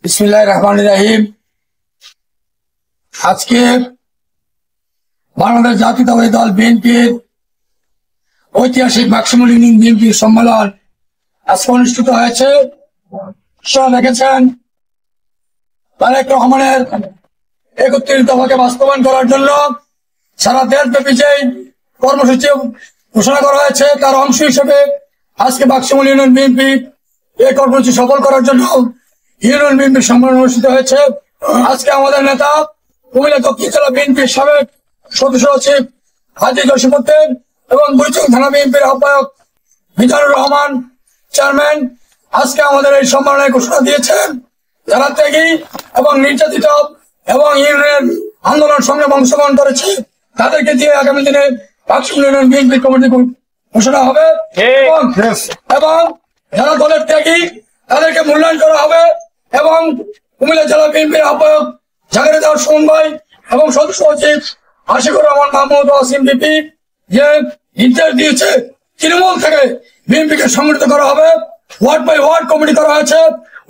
বিসমিল্লাহির রহমানির রহিম। আজকে বাংলাদেশ জাতীয়তাবাদী দল বিএনপির ঐতিহাসিক মাক্সিমুল ইউনিয়ন বিএনপির সম্মেলন আজকে অনুষ্ঠিত হয়েছে। আপনারা দেখেছেন তারেক রহমানের ৩১ দফাকে বাস্তবায়ন করার জন্য সারা দেশব্যাপী যে কর্মসূচি ঘোষণা করা হয়েছে তার অংশ হিসেবে আজকে মাক্সিমুল ইউনিয়ন বিএনপি এই কর্মসূচি সফল করার জন্য ইউনিয়ন বিএনপির সম্মেলন অনুষ্ঠিত হয়েছে। আজকে আমাদের নেতা কুমিল্লা দক্ষিণ জেলা বিএনপির সাবেক সদস্য সচিব হাজী জসিমউদ্দিন এবং বুড়িচং থানা বিএনপির আহ্বায়ক মিজানুর রহমান চেয়ারম্যান আজকে আমাদের এই সম্মেলনের ঘোষণা দিয়েছেন। যারা ত্যাগী এবং নির্যাতিত এবং ইউনিয়ন আন্দোলন সংগ্রামে অংশগ্রহণ করেছে তাদেরকে দিয়ে আগামী দিনে মাক্সিমুল ইউনিয়ন বিএনপি কমিটি ঘোষণা হবে এবং যারা দলের ত্যাগী তাদেরকে মূল্যায়ন করা হবে এবং কুমিল্লা জেলা বিএনপির আহ্বায়ক জাকির দাওয়াত সুমন ভাই এবং সদস্য সচিব আশিকুর রহমান মাহমুদ ওয়াসিম বিপি যে নির্দেশ দিয়েছে তৃণমূল থেকে বিএনপিকে সংগঠিত করা হবে। ওয়ার্ড বাই ওয়ার্ড কমিটি করা হয়েছে।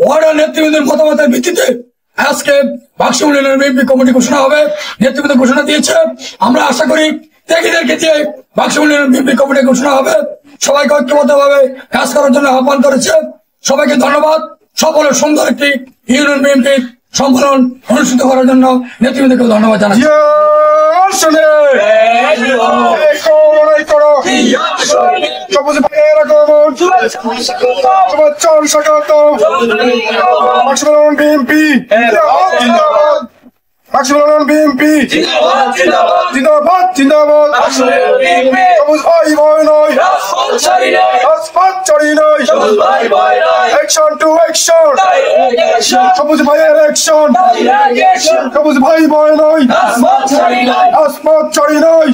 ওয়ার্ডের নেতৃবৃন্দের মতামতের ভিত্তিতে আজকে মাক্সিমুল ইউনিয়ন বিএনপি কমিটি ঘোষণা হবে। নেতৃবৃন্দ ঘোষণা দিয়েছে। আমরা আশা করি ত্যাগীদেরকে দিয়ে মাক্সিমুল ইউনিয়ন বিএনপি কমিটি ঘোষণা হবে। সবাইকে ঐক্যবদ্ধভাবে কাজ করার জন্য আহ্বান করেছে। সবাইকে ধন্যবাদ। সকলের সুন্দর একটি ইউনিয়ন বিএনপি সম্মেলন অনুষ্ঠিত করার জন্য নেতৃবৃন্দকে ধন্যবাদ জানাচ্ছি। মাক্সিমুল বিএনপি জিন্দাবাদ জিন্দাবাদ। সবুজ ভাই ভয় নয়, রাজপথ ছাড়ি নয়, অ্যাকশন টু অ্যাকশন, সবুজ ভাইয়ের অ্যাকশন, সবুজ ভাই ভয় নয়, রাজপথ ছাড়ি নয়।